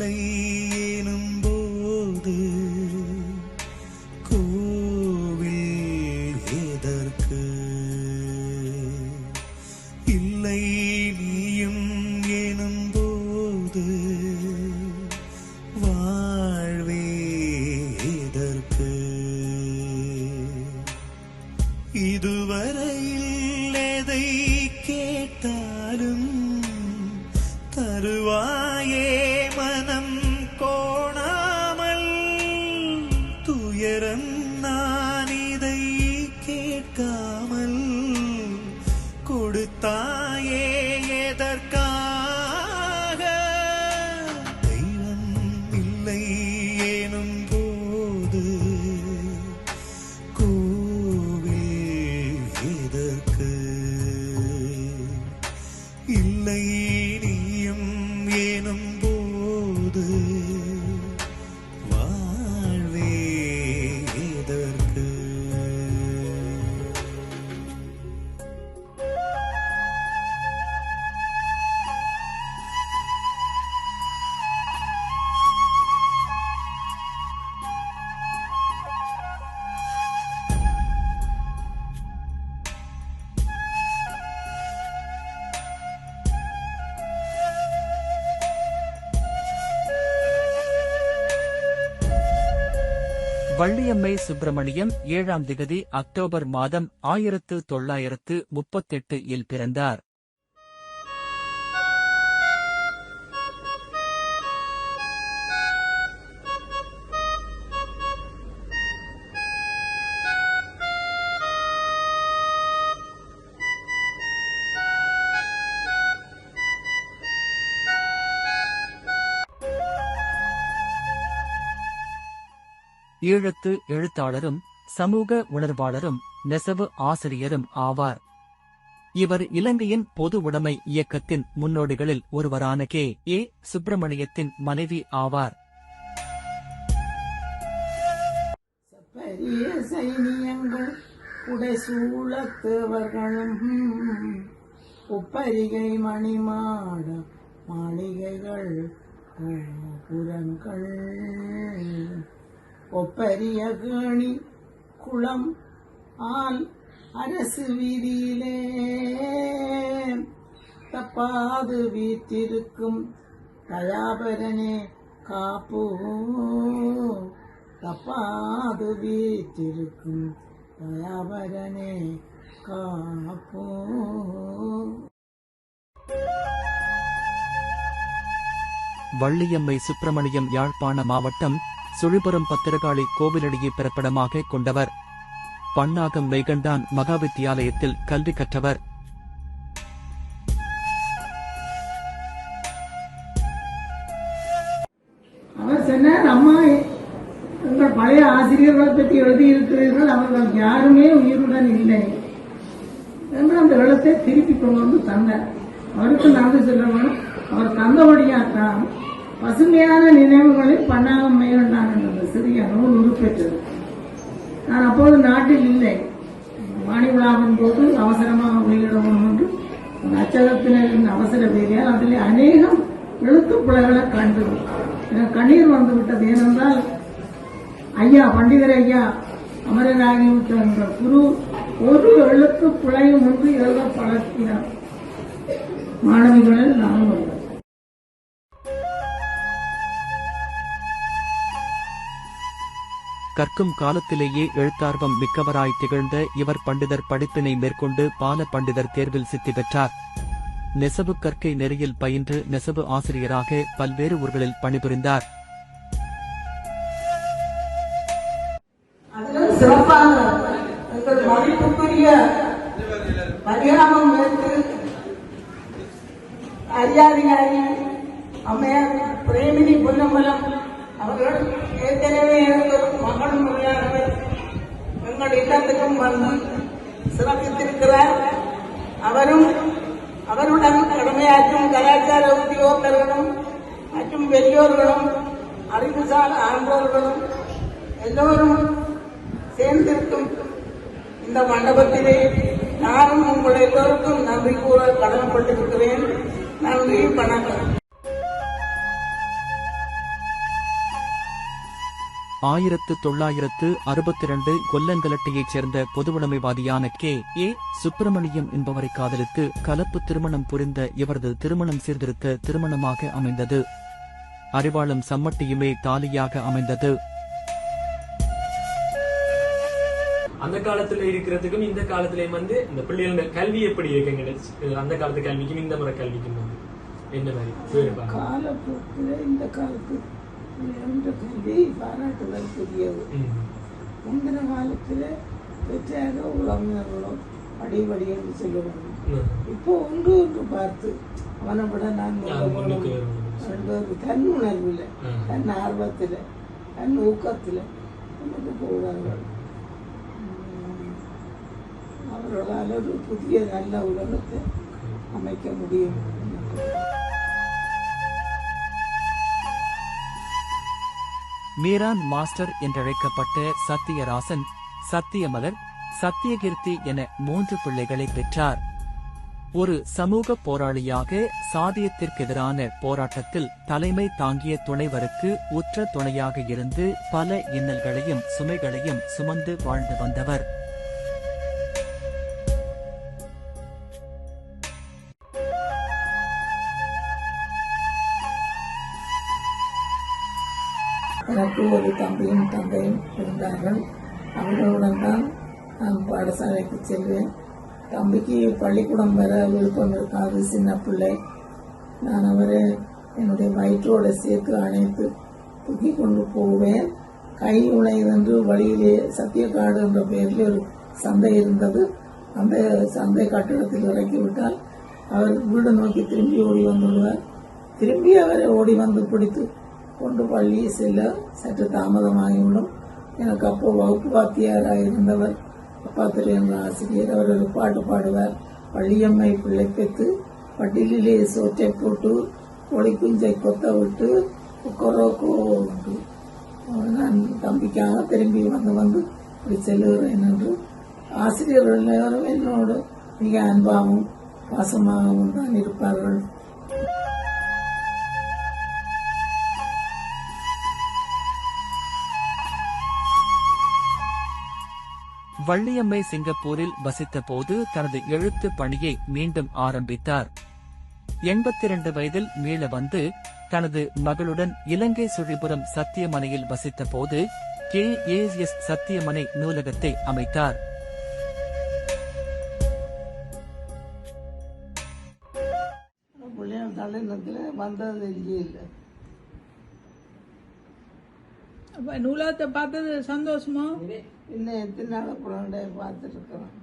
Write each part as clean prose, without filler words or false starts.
இல்லை எனும் போது கோவில் எதற்கு? இல்லை நீயும் எனும் போது வாழ்வே எதற்கு? இதுவரையில் எதை கேட்டாலும் தருவாயே மனம் கோணாமல். துயரம் நான் இதை கேட்காமல் கொடுத்தாயே எதற்காக? தெய்வம் இல்லை எனும் போது கோவில் எதற்கு? இல்லை நீயும் எனும் போது வாழ்வே எதற்கு? வள்ளியம்மை சுப்பிரமணியம் 7ஆம் திகதி அக்டோபர் மாதம் 1938 இல் பிறந்தார். ஈழத்து எழுத்தாளரும் சமூக உணர்வாளரும் நெசவு ஆசிரியரும் ஆவார். இவர் இலங்கையின் பொது உடைமை இயக்கத்தின் முன்னோடிகளில் ஒருவரான கே.ஏ. சுப்பிரமணியத்தின் மனைவி ஆவார். பெரிய சைனியங்கள் உடைசூழத்தவர்களும் உப்பரிகை மணிமாட மாளிகைகள் புறங்கள் ஒப்பரிய கேணி குளம் ஆல் அரசு வீதியிலே தப்பாது வீற்றிருக்கும் தயாபரனே காப்பு. தப்பாது வீற்றிருக்கும் தயாபரனே காப்பு. வள்ளியம்மை சுப்பிரமணியம் யாழ்ப்பாண மாவட்டம் சுழிபுரம் பத்திரகாளி கோவிலடியை பிறப்பிடமாக கொண்டவர். பன்னாகம் மெய்கண்டான் மகாவித்தியாலயத்தில் கல்வி கற்றவர். அவர் சொன்னார், அம்மா உங்கள் பழைய ஆசிரியர்களை பற்றி எழுதியிருக்கிறீர்கள், அவர்கள் யாருமே உயிருடன் இல்லை என்று அந்த எழுத்தை திருப்பி கொண்டு வந்து தந்தார். அவருக்கு நன்றி சொல்ல வேணும். அவர் தந்தபடியாத்தான் பசுமையான நினைவுகளில் பன்னாகம் மெய்கண்டான் என்ற சிறிய நூல் உருப்பெற்றது. நான் அப்போது நாட்டில் இல்லை. வாணி விழாவின் போது அவசரமாக வெளியிடவும் என்று அச்சகத்தினரின் அவசர வேலையால் அதில் அநேகம் எழுத்துப்பிழைகளை கண்டது. எனக்கு கண்ணீர் வந்துவிட்டது. ஏனென்றால் ஐயா பண்டிதர் ஐயா அமரராகிவிட்ட என்ற குரு ஒரு எழுத்து பிழையும் ஒன்று எழுத பழக்கினார். மாணவிகளில் நானும் வந்தேன். கற்கும் காலத்திலேயே எழுத்தார்வம் மிக்கவராய் திகழ்ந்த இவர் பண்டிதர் படிப்பினை மேற்கொண்டு பால பண்டிதர் தேர்வில் சித்தி பெற்றார். நெசவு கற்கை நெறியில் பயின்று நெசவு ஆசிரியராக பல்வேறு ஊர்களில் பணிபுரிந்தார். சிறப்பாக எங்கள் மதிப்புக்குரிய பரிகாரம் மேற்கு அரியாதிகாரி அம்மையார் பிரேமினி பொன்னம்பலம் அவர்கள் ஏற்கனவே எனக்கு மகனும் உரையாடவர் எங்கள் இல்லத்துக்கும் வந்து சிறப்பித்திருக்கிறார். அவரும் அவருடன் கடமையாற்றும் கலாச்சார உத்தியோகர்களும் மற்றும் பெரியோர்களும் அறிவுசார் ஆண்டோர்களும் எல்லோரும் சேர்ந்திருக்கும் இந்த மண்டபத்திலே நானும் உங்கள் எல்லோருக்கும் நன்றி கூற கடமைப்பட்டிருக்கிறேன். நன்றி, வணக்கம். 1962 கொல்லங்கலட்டையைச் சேர்ந்த பொதுவுடைமைவாதியான K.A. சுப்பிரமணியம் என்பவரை காதலித்து கலப்பு திருமணம் புரிந்த இவரது திருமணம் சீர்திருத்த திருமணமாக அமைந்தது. அறிவாளும் சம்மட்டியுமே தாலியாக அமைந்தது. அந்த காலத்துல இருக்கிறதுக்கும் இந்த காலத்திலயும் இந்த பிள்ளைகளோட கல்வி எப்படி இருக்குங்க? அந்த காலத்து கல்விக்கும் இந்த முறை கல்விக்கும் என்ன மாதிரி காலப்போக்கில் இந்த காலத்து கல்வி பாராட்டுதற்குரியது. முந்தின காலத்துல பெற்றாரோ உறவினர்களோ அடிபடி என்று சொல்லுவாங்க. இப்போ ஒன்று பார்த்து அவனை விட நான் தன் உணர்வுல, தன் ஆர்வத்துல, தன் ஊக்கத்துல நமக்கு போகிறார்கள். அவர்களால் ஒரு புதிய நல்ல உலகத்தை அமைக்க முடியும். மீரான் மாஸ்டர் என்றழைக்கப்பட்ட சத்தியராசன், சத்தியமலர், சத்தியகீர்த்தி என 3 பிள்ளைகளை பெற்றார். ஒரு சமூக போராளியாக சாதியத்திற்கெதிரான போராட்டத்தில் தலைமை தாங்கிய துணைவருக்கு உற்ற துணையாக இருந்து பல இன்னல்களையும் சுமைகளையும் சுமந்து வாழ்ந்து வந்தவர். எனக்கு ஒரு தம்பியும் தந்தையும் இருந்தார்கள். அவர்களுடன் தான் நான் பாடசாலைக்கு செல்வேன். தம்பிக்கு பள்ளிக்கூடம் வர விருப்பம் இருக்காது, சின்ன பிள்ளை. நான் அவரை என்னுடைய வயிற்றோட சேர்த்து அணைத்து தூக்கி கொண்டு போவேன். கை உழைவென்று வழியிலே சத்தியக்காடு என்ற பெயரில் ஒரு சந்தை இருந்தது. அந்த சந்தை கட்டிடத்தில் இறக்கிவிட்டால் அவர் வீடு நோக்கி திரும்பி ஓடி வந்துவிடுவார். திரும்பி அவரை ஓடி வந்து பிடித்து கொண்டு பள்ளியை செல்ல சற்று தாமதமாகிவிடும். எனக்கு அப்போ வகுப்பு வாத்தியாராக இருந்தவர் அப்பாத்திரை என்ற ஆசிரியர். அவர் ஒரு பாட்டு பாடுவார். பள்ளியம்மை பிள்ளை பெற்று பட்டியலிலே சோற்றை போட்டு கோழி குஞ்சை கொத்த விட்டு கொரோக்கோ உண்டு. நான் தம்பிக்காக திரும்பி வந்து இப்படி செல்லுகிறேன் என்று. ஆசிரியர்கள் எல்லாரும் என்னோடு மிக அன்பாகவும் பாசமாகவும் தான் இருப்பார்கள். வள்ளியம்மை சிங்கப்பூரில் வசித்த போது தனது எழுத்து பணியை மீண்டும் ஆரம்பித்தார். 82 வயதில் மீள வந்து தனது மகளுடன் இலங்கை சுழிபுரம் சத்தியமனையில் வசித்த போது KAS சத்தியமனை நூலகத்தை அமைத்தார். வந்தது இல்லை. நூலகத்தை பார்த்தது சந்தோஷமா? இன்னும் எத்தனை நாள் அப்புறம் பார்த்துட்டு இருக்கிறோம்.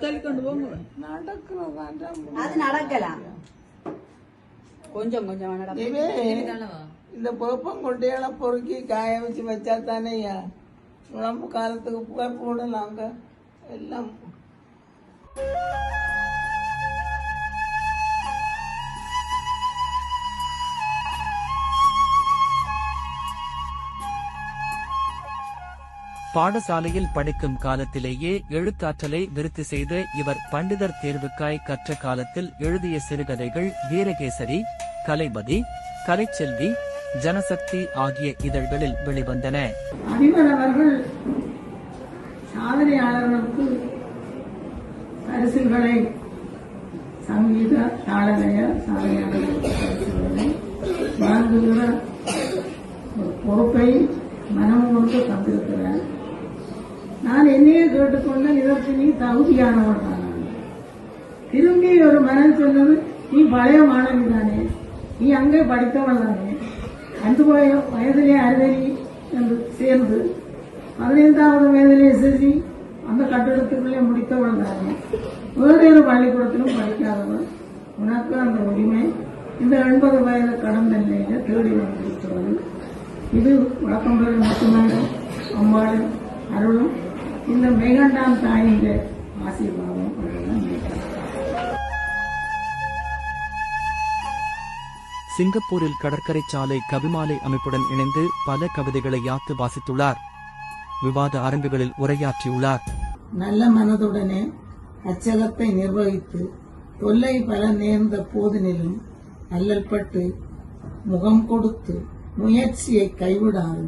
தள்ளி கொண்டு போங்க. நடக்கலாம் கொஞ்சம் கொஞ்சம் இந்த பொறுப்பம் கொண்டையெல்லாம் பொறுக்கி காய வச்சு வச்சா தானே உடம்பு காலத்துக்கு புகை போடலாங்க எல்லாம். பாடசாலையில் படிக்கும் காலத்திலேயே எழுத்தாற்றலை விருத்தி செய்த இவர் பண்டிதர் தேர்வுக்காய் கற்ற காலத்தில் எழுதிய சிறுகதைகள் வீரகேசரி, கலைமதி, கலைச்செல்வி, ஜனசக்தி ஆகிய இதழ்களில் வெளிவந்தன. அறிவரவர்கள் சாதனையாளர்களுக்கு பரிசுகளை சங்கீத தாளலய சாதனையாளர்களுக்கு வழங்குகிற பொறுப்பை மனம் கொண்டு தந்திருக்கிறார். நான் என்னையே கேட்டுக்கொண்ட இதற்கு நீ தகுதியானவன் தான். திரும்பி ஒரு மனம் சொன்னது, நீ பழைய மாணவி தானே, நீ அங்கே படித்தவள் தானே, 5 வயதிலே அறிவறி என்று சேர்ந்து 15வது வயதிலே செஞ்சு அந்த கட்டிடத்துக்குள்ளே முடித்தவள் தானே, வேறொரு பள்ளிக்கூடத்திலும் படிக்காதவள், உனக்கு அந்த உரிமை இந்த 80 வயது கடந்த நிலையில தேடி வந்திருக்கிறது. இது வழக்கம் பெற மட்டுமல்ல, அம்மாளும் அருளும் இந்த மேகண்டாம் தாயின் ஆசீர்வாதம். சிங்கப்பூரில் கடற்கரை சாலை கவிமாலை அமைப்புடன் இணைந்து பல கவிதைகளை யாத்து வாசித்துள்ளார். விவாத அரங்குகளில் உரையாற்றியுள்ளார். நல்ல மனதுடனே அச்சகத்தை நிர்வகித்து தொல்லை பல நேர்ந்த போதினிலும் அல்லல்பட்டு முகம் கொடுத்து முயற்சியை கைவிடாது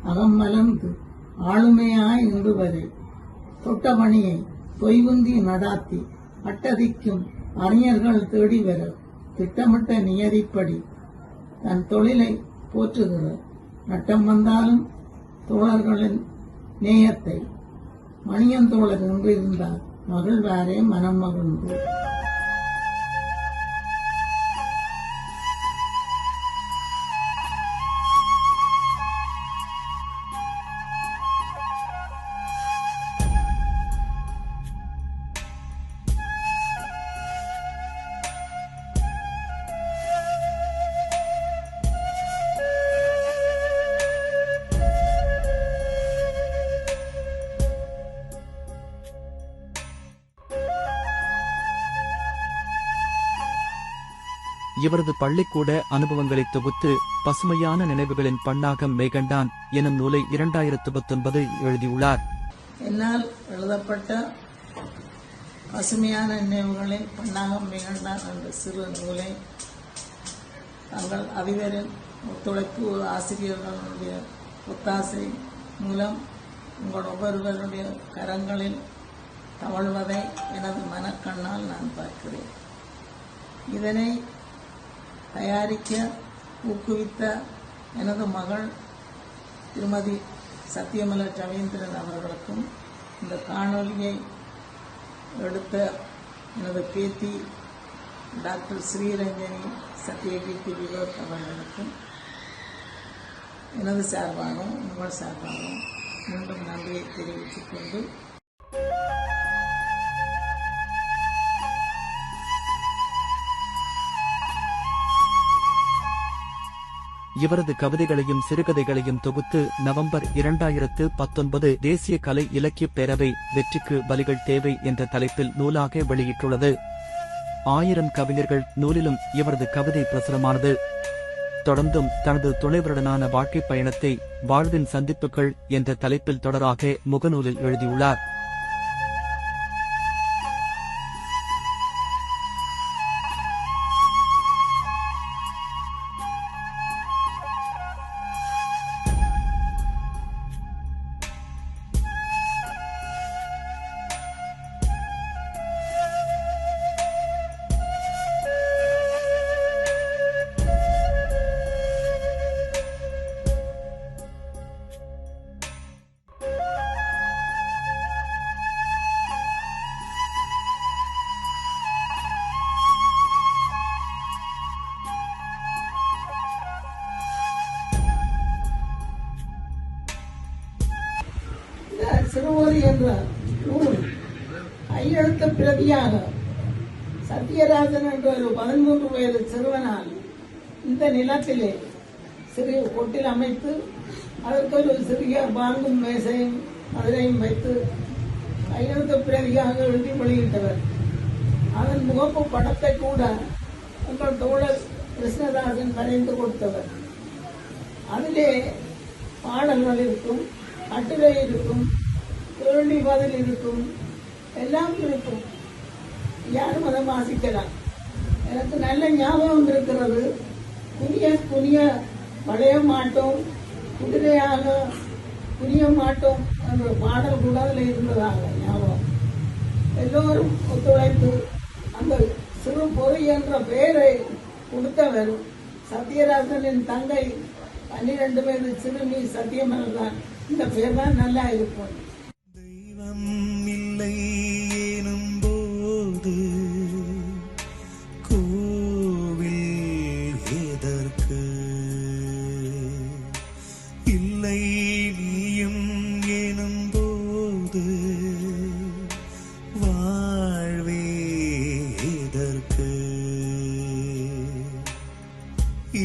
அகம் மலர்ந்து ஆளுமையாய் இன்று வரை தொட்டமணியை தொய்வுந்தி நடாத்தி அட்டதிக்கும் அறிஞர்கள் தேடி வர திட்டமிட்ட நியதிப்படி தன் தொழிலை போற்றுகிறார். நட்டம் வந்தாலும் தோழர்களின் நேயத்தை மணியந்தோழர் என்றிருந்தார் மகிழ்வாரே மனம் மகிழ்ந்து. இவரது பள்ளிக்கூட அனுபவங்களை தொகுத்து பசுமையான நினைவுகளின் பன்னாகம் மேகண்டான் எனும் நூலை 2019 எழுதியுள்ளார். என்னால் எழுதப்பட்ட பசுமையான நினைவுகளின் பன்னாகம் மேகண்டான் என்ற சிறு நூலை தங்கள் அதிபரின் ஒத்துழைப்பு ஆசிரியர்களுடைய ஒத்தாசை மூலம் உங்கள் ஒவ்வொருவருடைய கரங்களில் தவழ்வதை எனது மனக்கண்ணால் நான் பார்க்கிறேன். இதனை தயாரிக்க ஊக்குவித்த எனது மகள் திருமதி சத்தியமலர் ரவீந்திரன் அவர்களுக்கும், இந்த காணொலியை எடுத்த எனது பேத்தி டாக்டர் ஸ்ரீரஞ்சனி சத்யகீர்த்தி வினோத் அவர்களுக்கும் எனது சார்பாகவும் உங்கள் சார்பாகவும் மீண்டும் நன்றியை தெரிவித்துக் கொண்டு இவரது கவிதைகளையும் சிறுகதைகளையும் தொகுத்து நவம்பர் 2019 தேசிய கலை இலக்கியப் பேரவை வெற்றிக்கு பலிகள் தேவை என்ற தலைப்பில் நூலாக வெளியிட்டுள்ளது. 1000 கவிஞர்கள் நூலிலும் இவரது கவிதை பிரசுரமானது. தொடர்ந்தும் தனது துணைவருடனான வாழ்க்கைப் பயணத்தை வாழ்வின் சந்திப்புகள் என்ற தலைப்பில் தொடராக முகநூலில் எழுதியுள்ளார். சிறுவோரி என்ற நூல் கையெழுத்து பிரதியாக சத்யராஜன் என்ற ஒரு 13 வயது சிறுவனால் இந்த நிலத்திலே சிறிய கொட்டில் அமைத்து அதற்கு ஒரு சிறிய வாங்கும் மேசையும் அதனையும் வைத்து கையெழுத்து பிரதியாக எழுதி வெளியிட்டவர். அதன் முகப்பு படத்தை கூட உங்கள் தோழர் கிருஷ்ணதாசன் வரைந்து கொடுத்தவர். அதிலே பாடல்கள் இருக்கும், கட்டுரை இருக்கும், கேள்வி பதில் இருக்கும், எல்லாம் இருக்கும். யாரும் அதை வாசிக்கலாம். எனக்கு நல்ல ஞாபகம் இருக்கிறது. குனிய பழைய மாட்டோம், குதிரையாக குனிய மாட்டோம் என்ற பாடல் கூட அதில் இருந்ததாக ஞாபகம். எல்லோரும் ஒத்துழைத்து அந்த சிறு பொறி என்ற பெயரை கொடுத்தவர் சத்யராஜனின் தங்கை 12 வயது சிறுமி சத்தியமலர் தான். இந்த பேர் தான் நல்லா இருக்கும். தெய்வம் இல்லை எனும் போது கோவில் எதற்கு? இல்லை நீயும் எனும் போது வாழ்வே எதற்கு?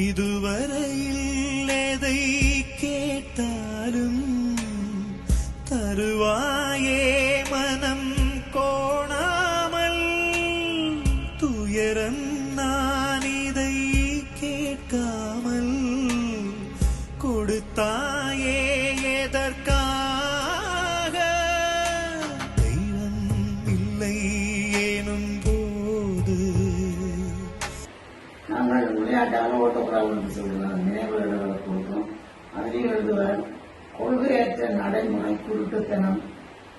இதுவரையில் எதை கேட்டாலும் தருவாயே மனம் கோணாமல், துயரம் நான் இதை கேட்காமல் கொடுத்தாயே எதற்காக? தெய்வம் இல்லை எனும் போது நாங்கள் விளையாட்டாக ஓட்டப்புறாமல் சொல்லுவோம், நினைவுகளை கொடுத்தோம். அதிலையும் எழுதுவார், கொள்கையற்ற நடைமுறை குருட்டுத்தனம்,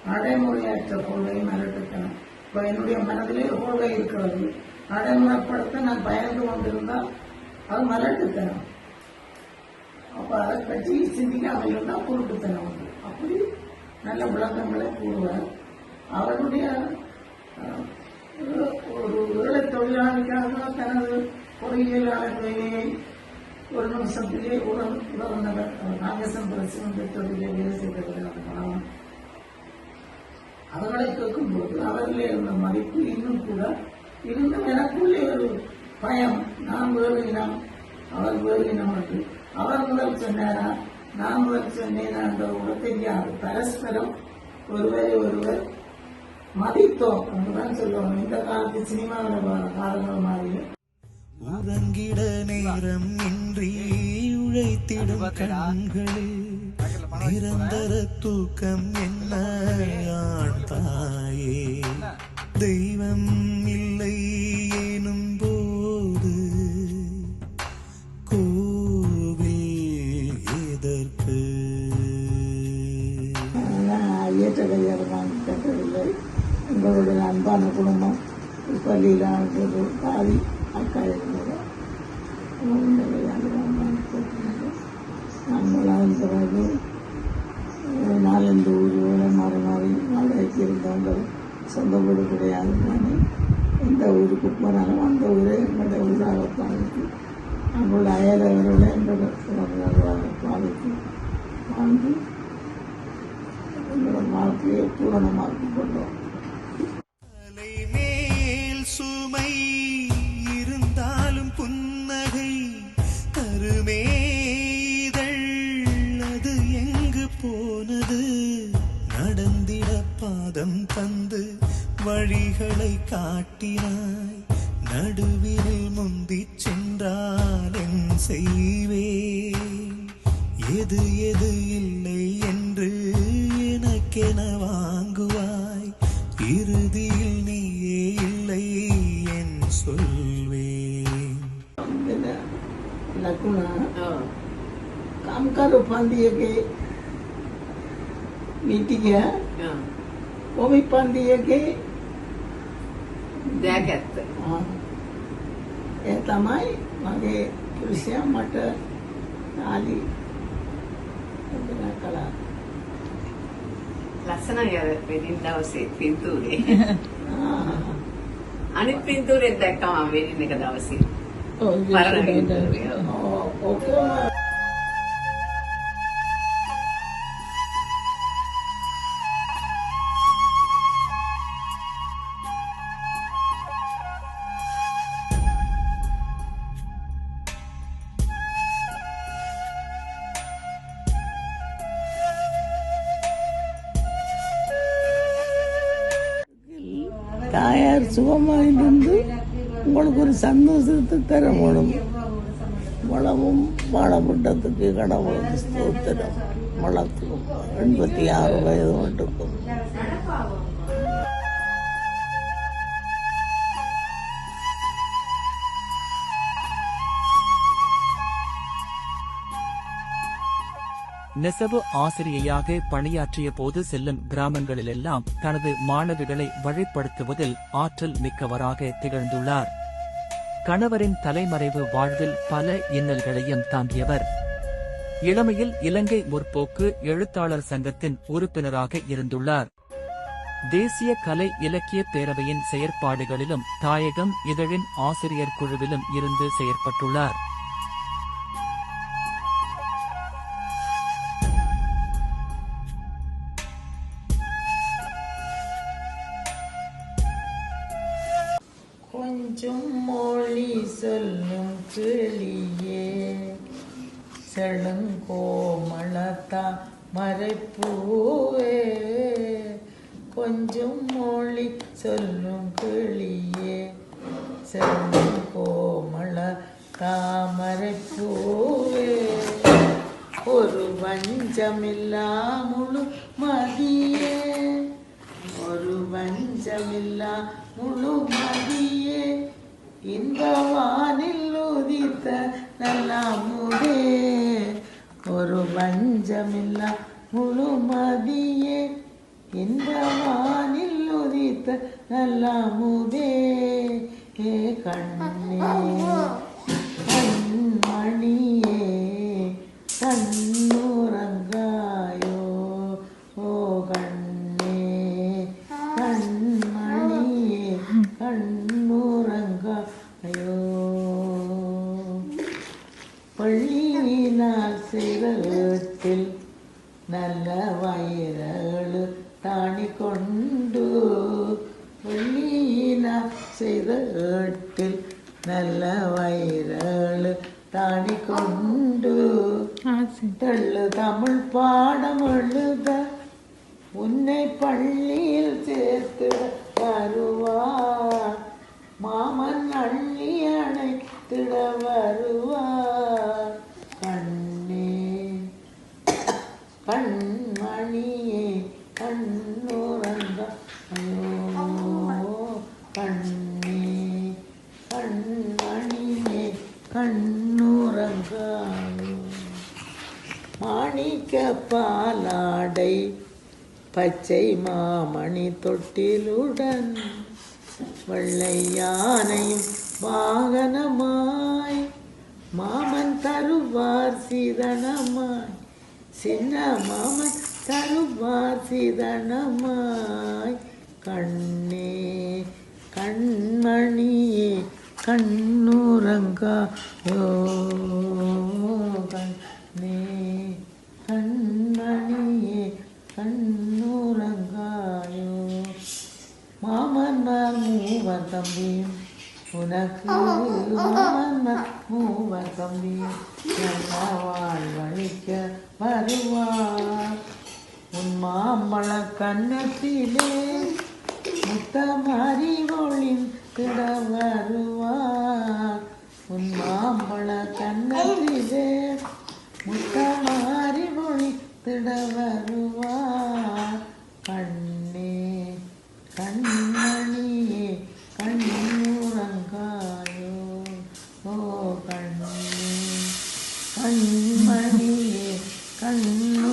நடைமுறையற்ற கொள்கை மிரட்டுத்தனம். இப்போ என்னுடைய மனதிலே ஒரு கொள்கை இருக்கிறது, நடைமுறைப்படுத்த நான் பயந்து கொண்டிருந்தால் அது மிரட்டுத்தனம். அப்போ அதை பற்றி சிந்திக்காமல் இருந்தால் குருட்டுத்தனம் உண்டு. அப்படி நல்ல விளக்கங்களை கூறுவார். அவருடைய ஒரு ஏழை தொழிலாளிக்காக தனது பொறியியலாளர் வேலையை ஒரு நிமிஷத்திலே உறவினர் காங்கிரசம் பிரசிடண்ட் தொழிலை வேலை செய்தவர்கள் அவர்களை கேட்கும்போது அவர்களே இருந்த மதிப்பு இன்னும் கூட இருந்தும் எனக்குள்ளே ஒரு பயம், நான் வேறு இனம் அவர் வேறு இனம் என்று. அவர் முதல் சொன்னாரா நான் முதல் சொன்னேனா என்ற கூட தெரியாது. பரஸ்பரம் ஒருவரை ஒருவர் மதித்தோம் என்றுதான் சொல்லுவாங்க. இந்த காலத்து சினிமாவில் காலங்கள் மாதிரி உறங்கிட நேரம் இன்றி உழைத்திடும் கண்களில் நிரந்தர தூக்கம் என்ன ஆண் தாயே, தெய்வம் இல்லை எனும் போது கோவில் எதற்கு? இயற்ற கையாளர் கட்டவில்லை. எங்களுடைய அன்பான குடும்பம் பள்ளியில் பாதி அக்கா இருந்தது. நாங்கள் பிறகு 4 ஊர்களை மாறி மாறி வாடகைக்கு இருந்தவங்க சொந்த வீடு கிடையாது. தானே எந்த ஊருக்கு போனாலும் அந்த ஊரே எங்களோட ஊராக பாதித்து அங்குள்ள அயலவர்களை எங்களோட உறவினர்களாக பாதித்து வாழ்ந்து எங்களோட வாழ்க்கையை பூரணமாக்கிக் கொண்டோம். மேல் சுமை இருந்தாலும் புன்னகை தருமே இதழ், அது எங்கு போனது? நடந்திட பாதம் தந்து வழிகளை காட்டினாய், நடுவில் முந்திச் சென்றால் என் செய்வே? எது எது இல்லை என்று எனக்கென வாங்குவாய், இறுதியில் நீயே இல்லை என் சொல்வேன். लकुना काम करो पांदिए के मीटिंग है वो भी पांदिए के දැකත්ත ඒ තමයි මගේ පුරුෂයා මට තාලි දෙනා කළා. ලස්සනයි අර වෙඩින් දවසේ පින්තූරේ. අනිත් පින්තූරෙන් දැක්කම වෙඩින් එක දවසේ. පරණ පින්තූරේ. ඔක්කොම தாயார் சுகமாயிருந்து உங்களுக்கு ஒரு சந்தோஷத்தை தர வேணும். வளமும் வாழப்பட்டதுக்கு கடவுளுக்கு ஸ்தோத்திரம். வளர்த்துக்கும் 86 வயது மட்டுக்கும். நெசவு ஆசிரியையாக பணியாற்றிய போது செல்லும் கிராமங்களிலெல்லாம் தனது மாணவிகளை வழிப்படுத்துவதில் ஆற்றல் மிக்கவராக திகழ்ந்துள்ளார். கணவரின் தலைமறைவு வாழ்வில் பல இன்னல்களையும் தாங்கியவர். இளமையில் இலங்கை முற்போக்கு எழுத்தாளர் சங்கத்தின் உறுப்பினராக இருந்துள்ளார். தேசிய கலை இலக்கிய பேரவையின் செயற்பாடுகளிலும் தாயகம் இதழின் ஆசிரியர் குழுவிலும் இருந்து செயற்பட்டுள்ளார். கொஞ்சம் மொழி சொல்லும் கிளியே செழுங்கோமளத்தா மறைப்பூவே, கொஞ்சம் மொழி சொல்லும் கிளியே செழுங்கோமளத்தா மறைப்பூவே, ஒரு வஞ்சமில்லா முழு மதியே, ஒரு வஞ்சமில்லா முழு மதியே, இந்த வானில் நல்லாமுதே ஒரு வஞ்சமில்லா முழுமதியே இந்த வானில் உதித்த நல்லாமுதே கண்ணே கண்மணியே கண்ணுறங்காயோ ஓ கண்ணே கண்மணியே கண்ணுறங்காயோ பள்ளியினால் செய்த வீட்டில் நல்ல வயிறழு தாணி கொண்டு பள்ளியினால் செய்த வீட்டில் நல்ல வயிறழு தாணி கொண்டு தெள்ளு தமிழ் பாடம் எழுத உன்னை பள்ளியில் சேர்த்திட வருவார் மாமன் அள்ளி அணைத்திட வருவார் கண்ணே கண்மணியே கண்ணுறங்க ஐயோ கண்ணே கண்மணியே கண்ணுறங்காயோ மாணிக்க பாலாடை பச்சை மாமணி தொட்டிலுடன் வெள்ளை யானையும் வாகனமாய் மாமன் தருவார் சீதனமாய் சின்ன மாமன் தருவார் சீதனமாய் கண்ணே கண்மணியே கண்ணுறங்காயோ கண்ணே கண்மணியே கண்ணுறங்காயோ மாமன்மார் மூவர் தம்பியும் உனக்கு மாமன்மார் மூவர் தம்பியும் நல்ல வாழ்வழிக்க வருவார் உன் மாம்பழ கன்னத்திலே முத்தமாரி ஒளிந்திட வருவார் உன் மாம்பழ கன்னத்திலே முத்தமாரி ஒளிந்திட வருவார் கண்ணே கண்மணியே கண்ணுறங்காயோ ஓ கண்ணே கண்மணியே கண்ணு